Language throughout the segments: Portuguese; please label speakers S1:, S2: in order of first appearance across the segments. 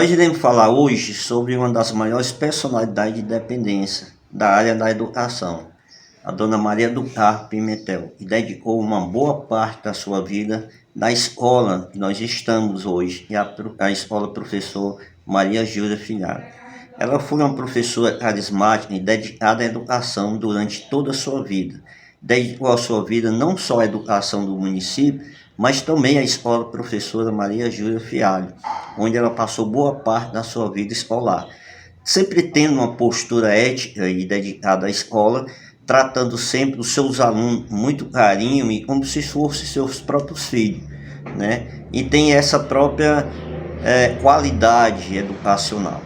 S1: Nós iremos falar hoje sobre uma das maiores personalidades de dependência da área da educação, a Dona Maria do Carmo Pimentel, que dedicou uma boa parte da sua vida na escola que nós estamos hoje, que é a escola Professor Maria Júlia Filhado. Ela foi uma professora carismática e dedicada à educação durante toda a sua vida. Dedicou a sua vida não só à educação do município, mas também à escola Professora Maria Júlia Filhado, onde ela passou boa parte da sua vida escolar, sempre tendo uma postura ética e dedicada à escola, tratando sempre os seus alunos com muito carinho e como se fossem seus próprios filhos, né? E tem essa própria qualidade educacional.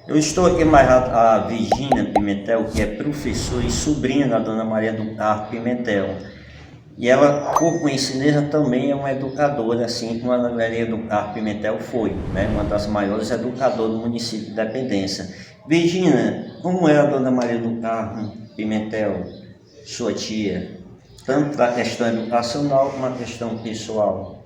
S1: Eu estou aqui mais a Virgínia Pimentel, que é professora e sobrinha da Dona Maria do Carmo Pimentel. E ela, por coincidência, também é uma educadora, assim como a Dona Maria do Carmo Pimentel foi, né? Uma das maiores educadoras do município de Independência. Virgínia, como é a Dona Maria do Carmo Pimentel, sua tia? Tanto a questão educacional como a questão pessoal.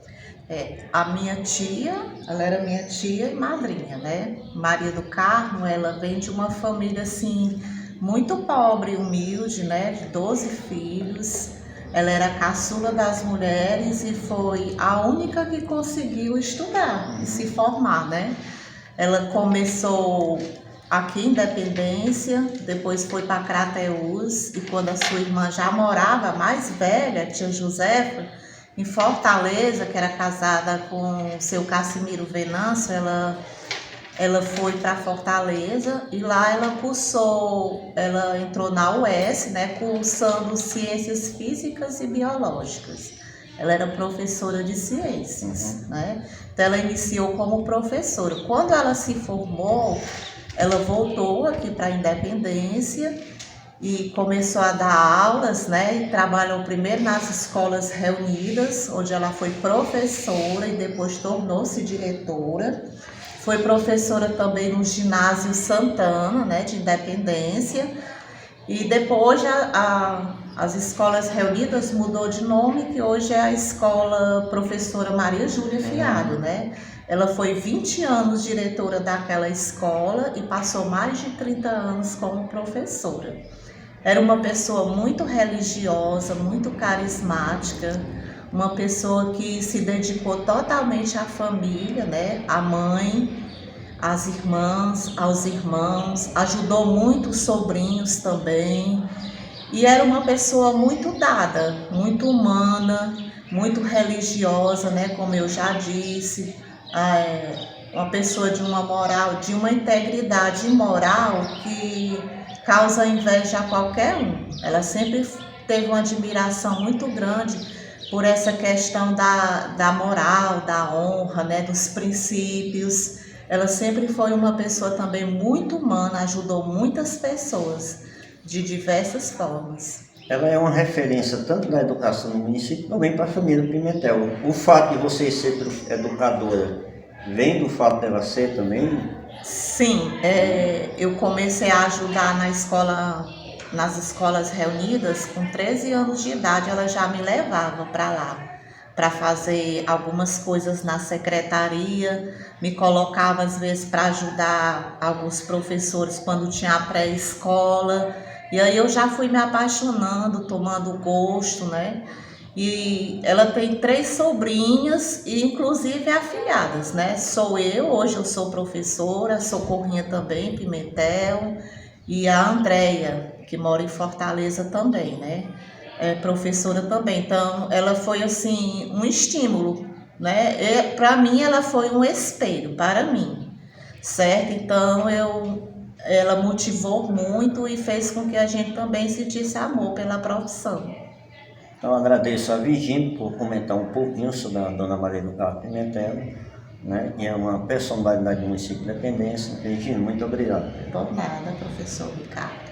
S2: A minha tia, ela era minha tia e madrinha, né? Maria do Carmo, ela vem de uma família, assim, muito pobre e humilde, né? De 12 filhos. Ela era a caçula das mulheres e foi a única que conseguiu estudar e se formar, né? Ela começou aqui em Independência, depois foi para Crateús, e quando a sua irmã já morava, mais velha, tia Josefa, em Fortaleza, que era casada com o seu Cassimiro Venâncio, ela foi para Fortaleza e lá ela entrou na UES, né, cursando Ciências Físicas e Biológicas. Ela era professora de ciências, né? Então ela iniciou como professora. Quando ela se formou, ela voltou aqui para a Independência e começou a dar aulas, né? E trabalhou primeiro nas escolas reunidas, onde ela foi professora e depois tornou-se diretora. Foi professora também no ginásio Santana, né? De Independência. E depois as escolas reunidas mudou de nome, que hoje é a escola Professora Maria Júlia Filhado, né? Ela foi 20 anos diretora daquela escola e passou mais de 30 anos como professora. Era uma pessoa muito religiosa, muito carismática, uma pessoa que se dedicou totalmente à família, né? À mãe, às irmãs, aos irmãos, ajudou muito os sobrinhos também. E era uma pessoa muito dada, muito humana, muito religiosa, né? Como eu já disse, uma pessoa de uma moral, de uma integridade moral que causa inveja a qualquer um. Ela sempre teve uma admiração muito grande por essa questão da moral, da honra, né, dos princípios. Ela sempre foi uma pessoa também muito humana, ajudou muitas pessoas de diversas formas.
S1: Ela é uma referência tanto na educação no município, também para a família Pimentel. O fato de você ser educadora, vem do fato dela ser também?
S2: Sim, eu comecei a ajudar nas escolas reunidas com 13 anos de idade. Ela já me levava para lá, para fazer algumas coisas na secretaria, me colocava às vezes para ajudar alguns professores quando tinha a pré-escola. E aí eu já fui me apaixonando, tomando gosto, né? E ela tem 3 sobrinhas e inclusive afilhadas, né? Hoje eu sou professora, Socorrinha também, Pimentel, e a Andréia, que mora em Fortaleza também, né? É professora também. Então ela foi assim um estímulo, né? Para mim ela foi um espelho para mim, certo? Então ela motivou muito e fez com que a gente também sentisse amor pela profissão.
S1: Então agradeço a Virgínia por comentar um pouquinho sobre a Dona Maria do Carmo Pimentel, né? Que é uma personalidade do município de Independência. Virgínia, muito obrigado.
S2: Por nada, professor Ricardo.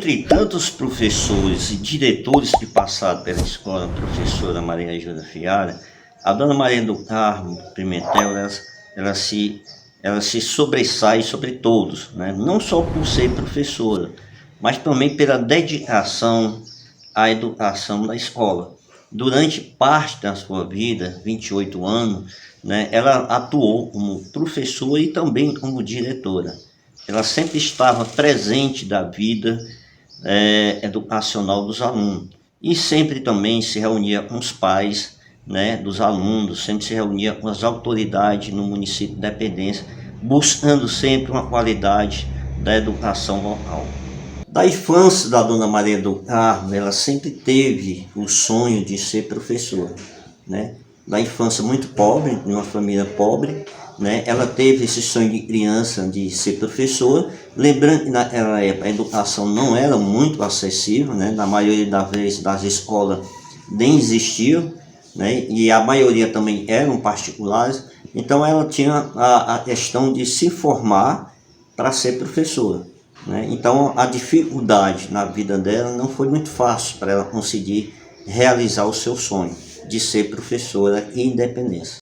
S1: Dentre tantos professores e diretores que passaram pela escola professora Maria Júlia Fialho, a dona Maria do Carmo Pimentel, ela se sobressai sobre todos, né? Não só por ser professora, mas também pela dedicação à educação da escola. Durante parte da sua vida, 28 anos, né, ela atuou como professora e também como diretora. Ela sempre estava presente da vida educacional dos alunos e sempre também se reunia com os pais, né, dos alunos, sempre se reunia com as autoridades no município de Independência, buscando sempre uma qualidade da educação local. Da infância da dona Maria do Carmo, ela sempre teve o sonho de ser professora, né? Da infância muito pobre, de uma família pobre, né? Ela teve esse sonho de criança de ser professora, lembrando que naquela época a educação não era muito acessível, né? Na maioria das vezes das escolas nem existiam, né? E a maioria também eram particulares, então ela tinha a questão de se formar para ser professora, né? Então a dificuldade na vida dela não foi muito fácil para ela conseguir realizar o seu sonho de ser professora em Independência.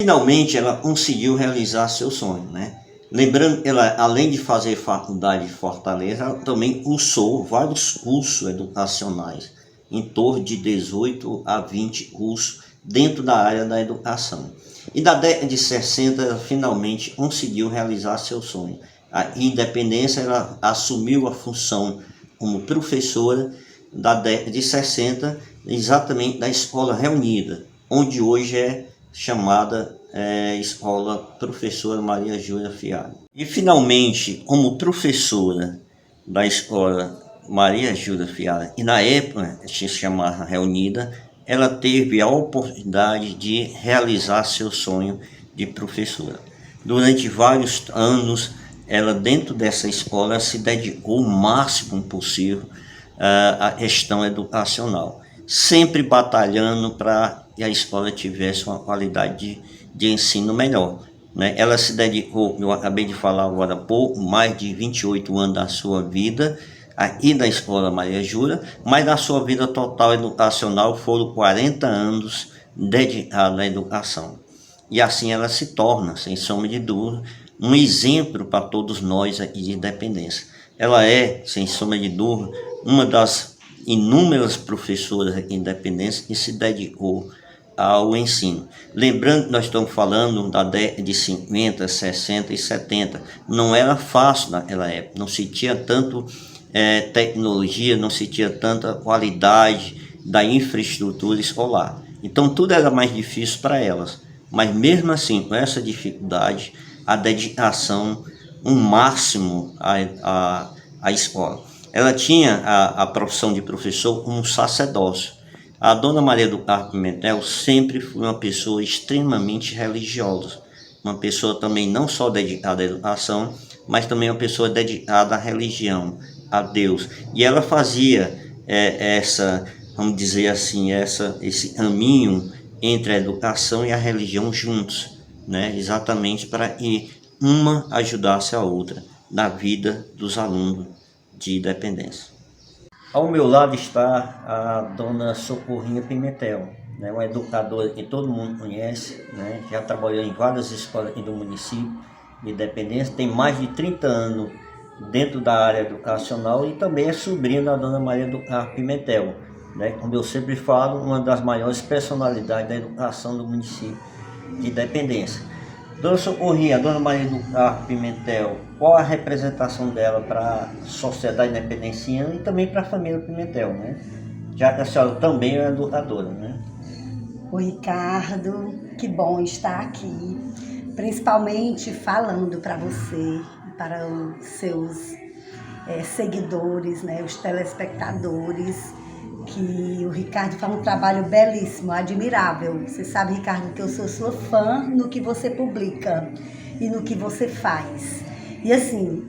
S1: Finalmente ela conseguiu realizar seu sonho, né? Lembrando que ela, além de fazer faculdade de Fortaleza, ela também cursou vários cursos educacionais, em torno de 18 a 20 cursos dentro da área da educação. E na década de 60 ela finalmente conseguiu realizar seu sonho. A Independência, ela assumiu a função como professora da década de 60, exatamente da Escola Reunida, onde hoje é chamada Escola Professora Maria Júlia Fialho. E finalmente, como professora da Escola Maria Júlia Fialho, e na época se chamava Reunida, ela teve a oportunidade de realizar seu sonho de professora. Durante vários anos, ela dentro dessa escola se dedicou o máximo possível à questão educacional, sempre batalhando para que a escola tivesse uma qualidade de ensino melhor, né? Ela se dedicou, eu acabei de falar agora há pouco, mais de 28 anos da sua vida aqui da Escola Maria Júlia, mas da sua vida total educacional foram 40 anos dedicada à educação. E assim ela se torna, sem sombra de dúvida, um exemplo para todos nós aqui de Independência. Ela é, sem sombra de dúvida, uma das inúmeras professoras aqui em Independência que se dedicou ao ensino. Lembrando que nós estamos falando da década de 50, 60 e 70. Não era fácil naquela época, não se tinha tanto tecnologia, não se tinha tanta qualidade da infraestrutura escolar. Então tudo era mais difícil para elas. Mas mesmo assim, com essa dificuldade, a dedicação, um máximo à escola. Ela tinha a profissão de professor como sacerdócio. A dona Maria do Carmo Pimentel sempre foi uma pessoa extremamente religiosa. Uma pessoa também não só dedicada à educação, mas também uma pessoa dedicada à religião, a Deus. E ela fazia vamos dizer assim, esse caminho entre a educação e a religião juntos, né? Exatamente para que uma ajudasse a outra na vida dos alunos de Independência. Ao meu lado está a dona Socorrinha Pimentel, né? Uma educadora que todo mundo conhece, né? Já trabalhou em várias escolas aqui do município de Independência, tem mais de 30 anos dentro da área educacional e também é sobrinha da dona Maria do Carmo Pimentel, né? Como eu sempre falo, uma das maiores personalidades da educação do município de Independência. Dona Socorrinha, a dona Maria do Carmo Pimentel, qual a representação dela para a sociedade independenciana e também para a família Pimentel, né? Já que a senhora também é educadora, né?
S3: Oi, Ricardo, que bom estar aqui, principalmente falando para você, para os seus seguidores, né, os telespectadores, que o Ricardo faz um trabalho belíssimo, admirável. Você sabe, Ricardo, que eu sou sua fã no que você publica e no que você faz. E assim,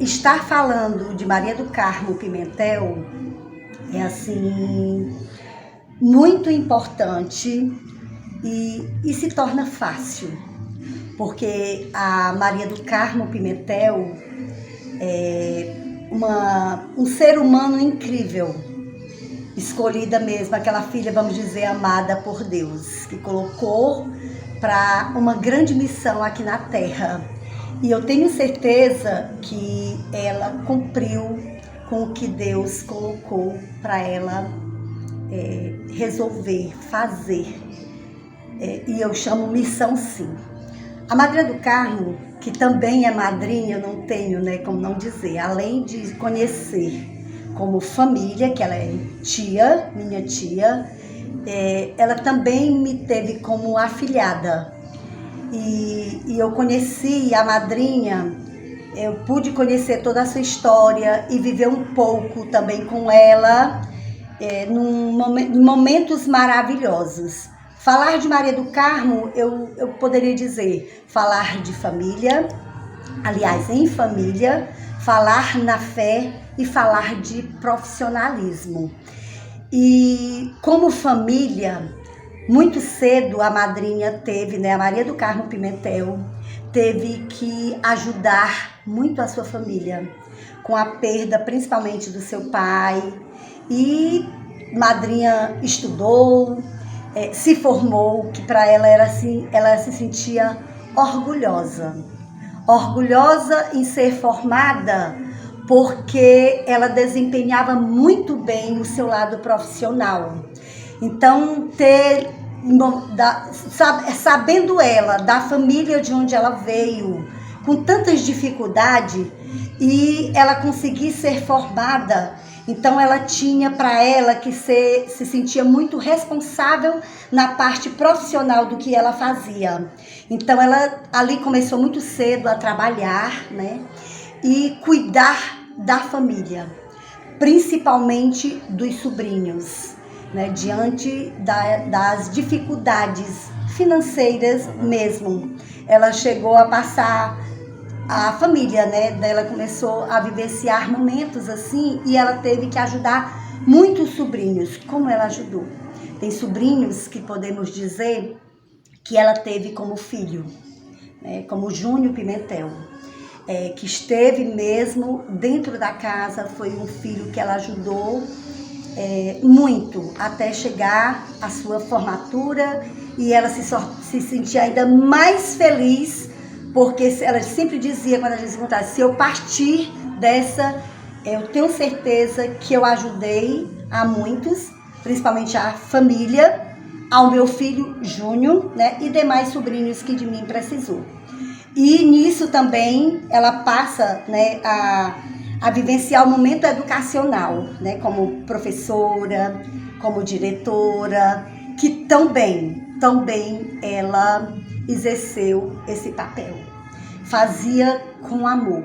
S3: estar falando de Maria do Carmo Pimentel é assim, muito importante e se torna fácil, porque a Maria do Carmo Pimentel é um ser humano incrível, escolhida mesmo, aquela filha, vamos dizer, amada por Deus, que colocou para uma grande missão aqui na Terra. E eu tenho certeza que ela cumpriu com o que Deus colocou para ela resolver, fazer. E eu chamo missão sim. A Madrinha do Carmo, que também é madrinha, eu não tenho, como não dizer, além de conhecer como família, que ela é tia, minha tia, ela também me teve como afilhada. E eu conheci a madrinha, eu pude conhecer toda a sua história e viver um pouco também com ela, em momentos maravilhosos. Falar de Maria do Carmo, eu poderia dizer, falar de família, aliás, em família, falar na fé e falar de profissionalismo. E como família, muito cedo a madrinha teve, a Maria do Carmo Pimentel, teve que ajudar muito a sua família, com a perda principalmente do seu pai. E madrinha estudou, se formou, que para ela era assim, ela se sentia orgulhosa em ser formada, porque ela desempenhava muito bem o seu lado profissional. Então, sabendo ela da família de onde ela veio, com tantas dificuldades, e ela conseguir ser formada, então ela tinha para ela que se sentia muito responsável na parte profissional do que ela fazia. Então ela ali começou muito cedo a trabalhar, e cuidar da família, principalmente dos sobrinhos, diante das dificuldades financeiras mesmo. Ela chegou a passar, a família dela começou a vivenciar momentos assim, e ela teve que ajudar muitos sobrinhos. Como ela ajudou? Tem sobrinhos que podemos dizer que ela teve como filho, como Júnior Pimentel, que esteve mesmo dentro da casa, foi um filho que ela ajudou muito até chegar à sua formatura, e ela se sentia ainda mais feliz, porque ela sempre dizia, quando a gente se contava, se eu partir dessa, eu tenho certeza que eu ajudei a muitos, principalmente a família, ao meu filho Júnior, e demais sobrinhos que de mim precisou. E nisso também ela passa a vivenciar o momento educacional, como professora, como diretora, que também ela exerceu esse papel. Fazia com amor.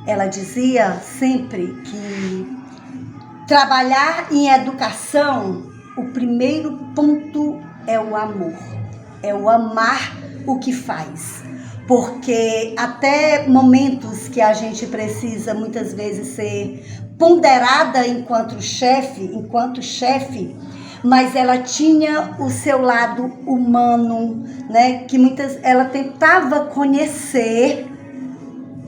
S3: Ela dizia sempre que trabalhar em educação, o primeiro ponto é o amor, é o amar o que faz. Porque até momentos que a gente precisa muitas vezes ser ponderada enquanto chefe, mas ela tinha o seu lado humano, que ela tentava conhecer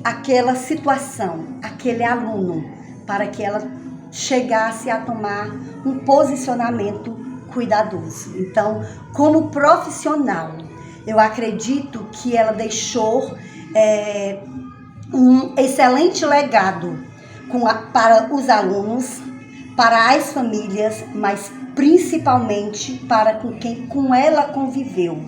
S3: aquela situação, aquele aluno, para que ela chegasse a tomar um posicionamento cuidadoso. Então, como profissional, eu acredito que ela deixou um excelente legado para os alunos, para as famílias, mas principalmente para quem com ela conviveu,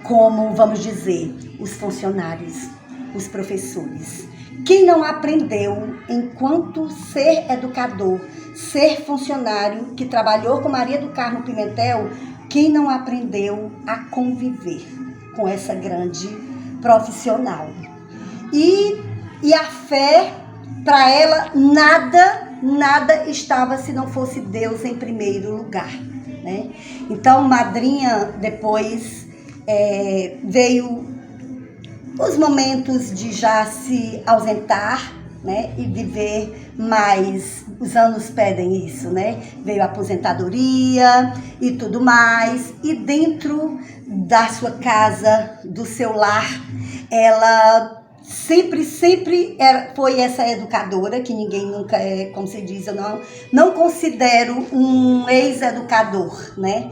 S3: como, vamos dizer, os funcionários, os professores. Quem não aprendeu, enquanto ser educador, ser funcionário, que trabalhou com Maria do Carmo Pimentel, quem não aprendeu a conviver com essa grande profissional? E a fé, para ela, nada estava se não fosse Deus em primeiro lugar, Então, madrinha, depois veio os momentos de já se ausentar, né, e viver mais. Os anos pedem isso, né? Veio a aposentadoria e tudo mais. E dentro da sua casa, do seu lar, ela sempre foi essa educadora, que ninguém nunca é, como se diz, eu não considero um ex-educador, né?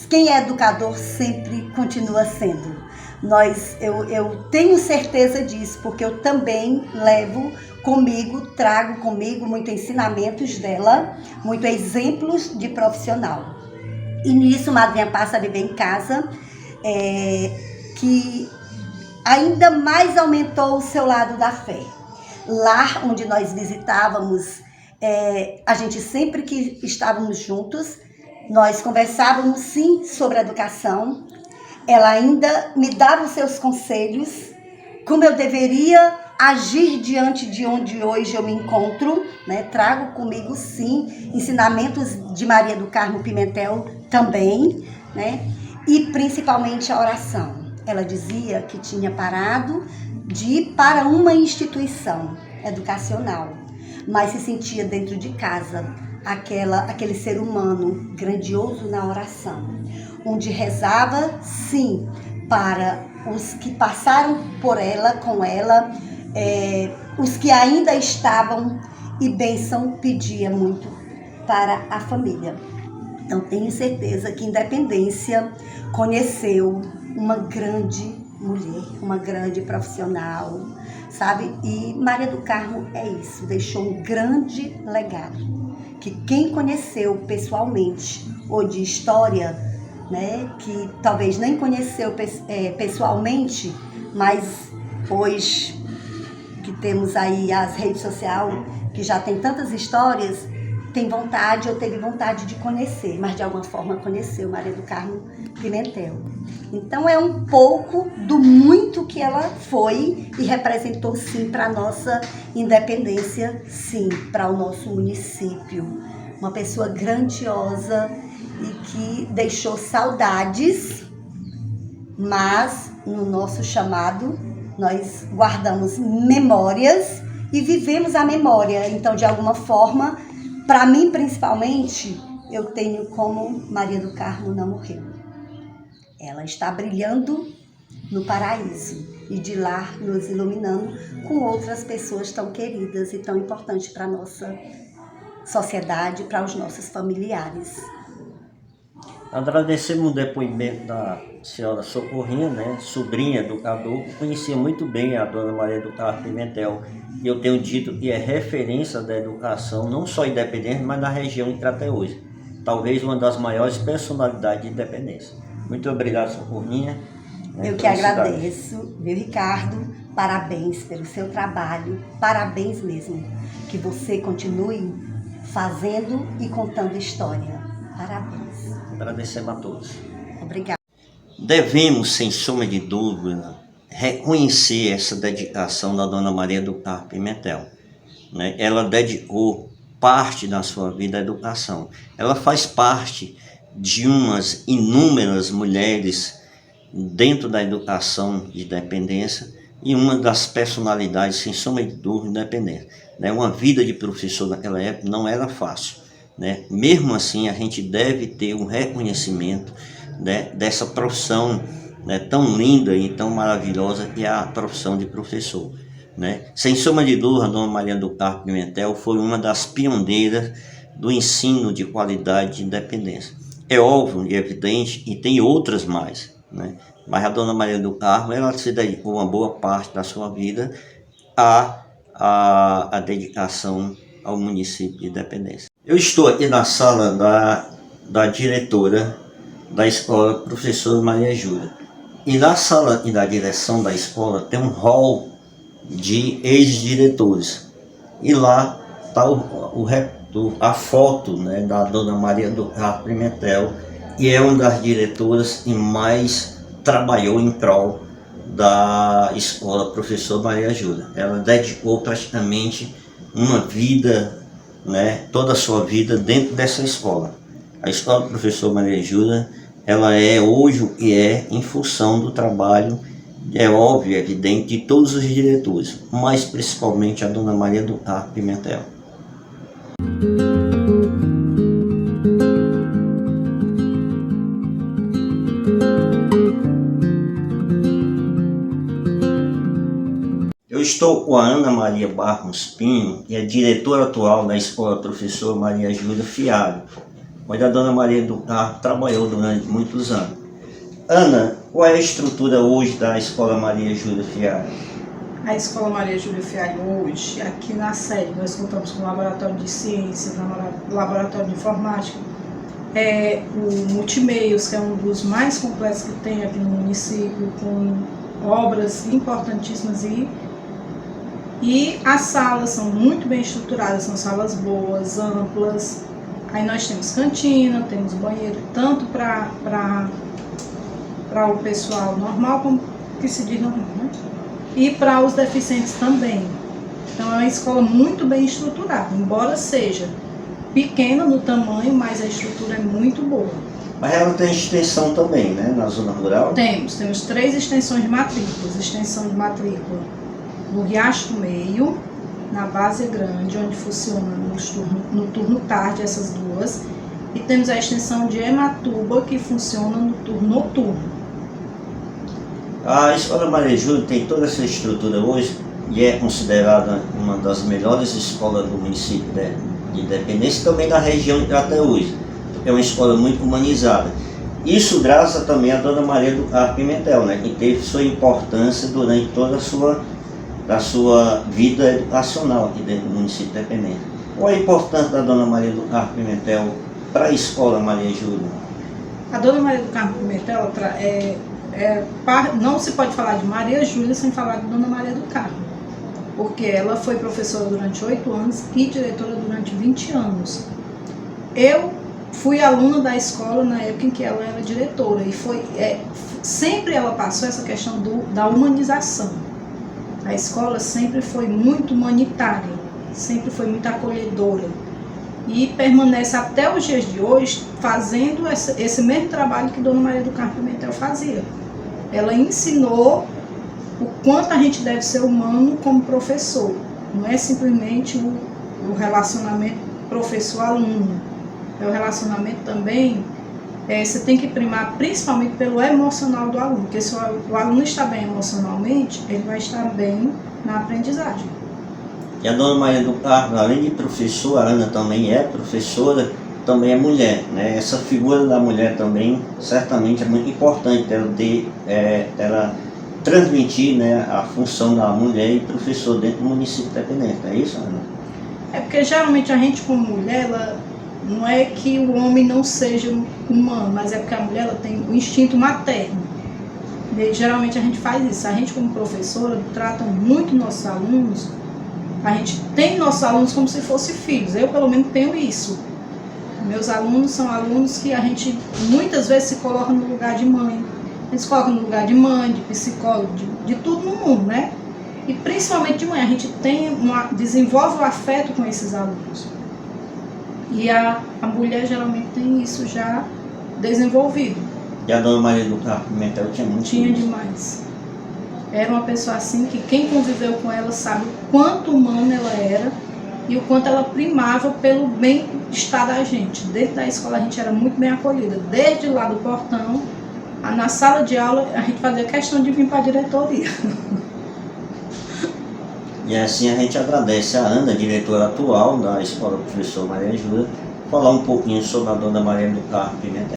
S3: Quem é educador sempre continua sendo. Eu tenho certeza disso, porque eu também trago comigo muitos ensinamentos dela, muitos exemplos de profissional. E nisso, madrinha passa a viver em casa, que ainda mais aumentou o seu lado da fé. Lá onde nós visitávamos, a gente sempre que estávamos juntos, nós conversávamos sim sobre a educação. Ela ainda me dava os seus conselhos, como eu deveria agir diante de onde hoje eu me encontro, né? Trago comigo sim ensinamentos de Maria do Carmo Pimentel também, né? E principalmente a oração. Ela dizia que tinha parado de ir para uma instituição educacional, mas se sentia dentro de casa aquele ser humano grandioso na oração, onde rezava, sim, para os que passaram por ela, com ela, os que ainda estavam, e bênção pedia muito para a família. Então, tenho certeza que Independência conheceu uma grande mulher, uma grande profissional, sabe? E Maria do Carmo é isso, deixou um grande legado, que quem conheceu pessoalmente, ou de história, né, que talvez nem conheceu pessoalmente, mas hoje que temos aí as redes sociais, que já tem tantas histórias, tem vontade ou teve vontade de conhecer, mas de alguma forma conheceu Maria do Carmo Pimentel. Então é um pouco do muito que ela foi e representou sim para a nossa independência, sim, para o nosso município. Uma pessoa grandiosa e que deixou saudades, mas no nosso chamado nós guardamos memórias e vivemos a memória. Então, de alguma forma, para mim principalmente, eu tenho como Maria do Carmo não morreu. Ela está brilhando no paraíso e de lá nos iluminando com outras pessoas tão queridas e tão importantes para a nossa sociedade, para os nossos familiares.
S1: Agradecemos o depoimento da senhora Socorrinha, né, sobrinha educador, que conhecia muito bem a dona Maria do Carmo Pimentel. E eu tenho dito que é referência da educação, não só independente, mas na região de Crateús. Talvez uma das maiores personalidades de Independência. Muito obrigado, Socorrinha.
S3: Eu que agradeço, viu, Ricardo? Parabéns pelo seu trabalho, parabéns mesmo. Que você continue fazendo e contando história. Parabéns.
S1: Agradecemos a todos.
S3: Obrigada.
S1: Devemos, sem sombra de dúvida, reconhecer essa dedicação da dona Maria do Carmo Pimentel, né? Ela dedicou parte da sua vida à educação. Ela faz parte de umas inúmeras mulheres dentro da educação de Independência e uma das personalidades, sem sombra de dúvida, Independência, né? Uma vida de professor naquela época não era fácil, né? Mesmo assim, a gente deve ter um reconhecimento, né, dessa profissão, né, tão linda e tão maravilhosa que é a profissão de professor, né? Sem sombra de dúvida, a dona Maria do Carmo Pimentel foi uma das pioneiras do ensino de qualidade de Independência. É óbvio e evidente, e tem outras mais, né? Mas a dona Maria do Carmo, ela se dedicou uma boa parte da sua vida à dedicação ao município de Independência. Eu estou aqui na sala da diretora da escola, professora Maria Júlia. E na sala e na direção da escola tem um hall de ex-diretores. E lá está a foto, né, da dona Maria do Carmo Pimentel, que é uma das diretoras que mais trabalhou em prol da escola professora Maria Júlia. Ela dedicou praticamente uma vida, né, toda a sua vida dentro dessa escola. A escola do professor Maria Júlia, ela é hoje o que é em função do trabalho é óbvio, é evidente, de todos os diretores, mas principalmente a Dona Maria do Carmo Pimentel. Eu estou com a Ana Maria Barros Pinho, que é diretora atual da Escola Professor Maria Júlia Fialho, onde a Dona Maria do Carmo trabalhou durante muitos anos. Ana, qual é a estrutura hoje da Escola Maria Júlia Fialho?
S4: A Escola Maria Júlia Fialho hoje, aqui na sede, nós contamos com laboratório de ciências, laboratório de informática, o multimeios, que é um dos mais completos que tem aqui no município, com obras importantíssimas e as salas são muito bem estruturadas, são salas boas, amplas. Aí nós temos cantina, temos banheiro, tanto para o pessoal normal, como que se diz normal, né? E para os deficientes também. Então é uma escola muito bem estruturada, embora seja pequena no tamanho, mas a estrutura é muito boa.
S1: Mas ela tem extensão também, né, na zona rural?
S4: Temos 3 extensões de matrículas. Extensão de matrícula no Riacho do Meio, na Várzea Grande, onde funciona no turno tarde, essas duas. E temos a extensão de Ematuba, que funciona no turno noturno.
S1: A Escola Maria Júlia tem toda essa estrutura hoje e é considerada uma das melhores escolas do município de Independência e também da região de Crateús. É uma escola muito humanizada. Isso graças também à Dona Maria do Carmo Pimentel, né, que teve sua importância durante toda a sua vida educacional aqui dentro do município de Independência. Qual a importância da Dona Maria do Carmo Pimentel para a Escola Maria Júlia?
S4: A Dona Maria do Carmo Pimentel não se pode falar de Maria Júlia sem falar de Dona Maria do Carmo, porque ela foi professora durante 8 anos e diretora durante 20 anos. Eu fui aluna da escola na época em que ela era diretora e sempre ela passou essa questão da humanização. A escola sempre foi muito humanitária, sempre foi muito acolhedora e permanece até os dias de hoje fazendo esse mesmo trabalho que Dona Maria do Carmo Pimentel fazia. Ela ensinou o quanto a gente deve ser humano como professor. Não é simplesmente o relacionamento professor-aluno. É o relacionamento também, você tem que primar principalmente pelo emocional do aluno. Porque se o aluno está bem emocionalmente, ele vai estar bem na aprendizagem.
S1: E a Dona Maria do Carmo, além de professora, a Ana também é professora, também é mulher, né? Essa figura da mulher também, certamente, é muito importante ela transmitir, né, a função da mulher e professor dentro do município de Independência, é isso, Ana?
S4: É porque geralmente a gente como mulher, não é que o homem não seja humano, mas é porque a mulher ela tem o instinto materno. E geralmente a gente faz isso. A gente como professora trata muito nossos alunos, a gente tem nossos alunos como se fossem filhos. Eu pelo menos tenho isso. Meus alunos são alunos que a gente muitas vezes se coloca no lugar de mãe. Eles colocam no lugar de mãe, de psicólogo, de tudo no mundo, né? E principalmente de mãe. A gente desenvolve o afeto com esses alunos. E a mulher geralmente tem isso já desenvolvido.
S1: E a Dona Maria do Carmo Pimentel tinha muito
S4: Tinha
S1: isso.
S4: demais. Era uma pessoa assim que quem conviveu com ela sabe o quanto humana ela era e o quanto ela primava pelo bem-estar da gente. Dentro da escola a gente era muito bem acolhida. Desde lá do portão, na sala de aula, a gente fazia questão de vir para a diretoria.
S1: E assim a gente agradece a Ana, diretora atual da Escola Professor Maria Júlia, falar um pouquinho sobre a Dona Maria do Carmo Pimentel.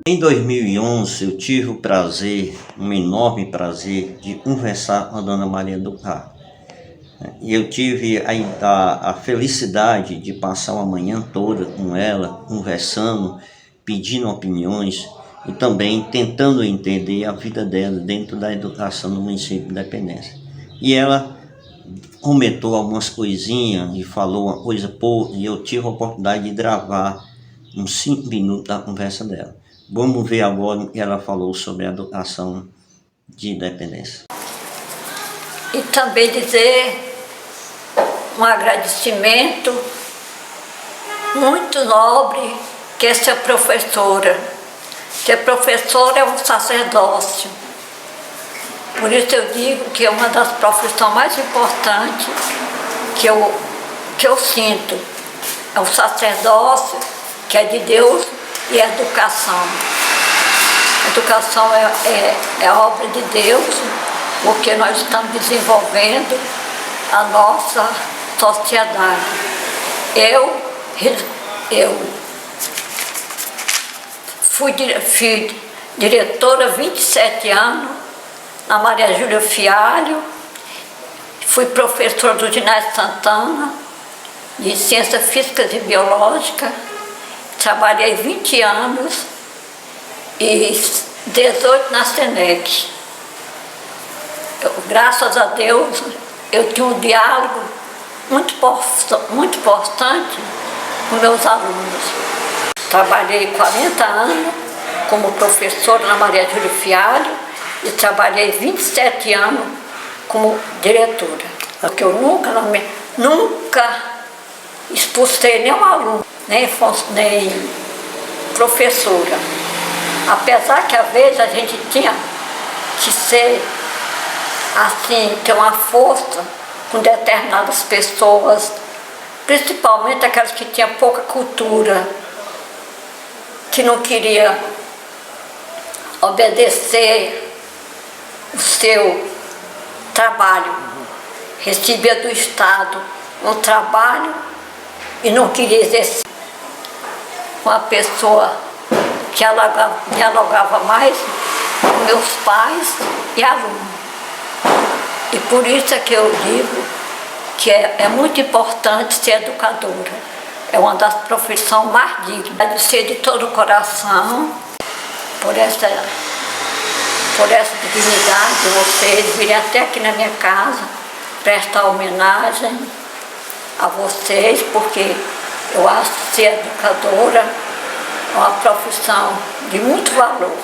S1: Em 2011, eu tive o prazer, um enorme prazer, de conversar com a Dona Maria do Carmo. E eu tive a felicidade de passar uma manhã toda com ela, conversando, pedindo opiniões e também tentando entender a vida dela dentro da educação no município de Independência. E ela comentou algumas coisinhas e falou uma coisa pouca, e eu tive a oportunidade de gravar uns 5 minutos da conversa dela. Vamos ver agora o que ela falou sobre a educação de Independência.
S5: E também dizer um agradecimento muito nobre que é ser professora. Ser professora é um sacerdócio. Por isso eu digo que é uma das profissões mais importantes que eu sinto. É o sacerdócio, que é de Deus, e a educação. A educação é obra de Deus, porque nós estamos desenvolvendo a nossa sociedade. Eu fui diretora 27 anos na Maria Júlia Fialho, fui professora do Ginásio Santana, de Ciências Físicas e Biológicas, trabalhei 20 anos e 18 na Senec. Graças a Deus, eu tinha um diálogo muito importante com meus alunos. Trabalhei 40 anos como professora na Maria Júlia Fialho e trabalhei 27 anos como diretora. Porque eu nunca expulsei nenhum aluno, nem professora. Apesar que às vezes a gente tinha que ser assim, ter uma força com determinadas pessoas, principalmente aquelas que tinham pouca cultura, que não queria obedecer o seu trabalho, recebia do Estado um trabalho e não queria exercer. Uma pessoa que dialogava mais com meus pais e alunos. E por isso é que eu digo que é muito importante ser educadora. É uma das profissões mais dignas. Agradecer de todo o coração por essa dignidade de vocês virem até aqui na minha casa prestar homenagem a vocês, porque eu acho que ser educadora é uma profissão de muito valor.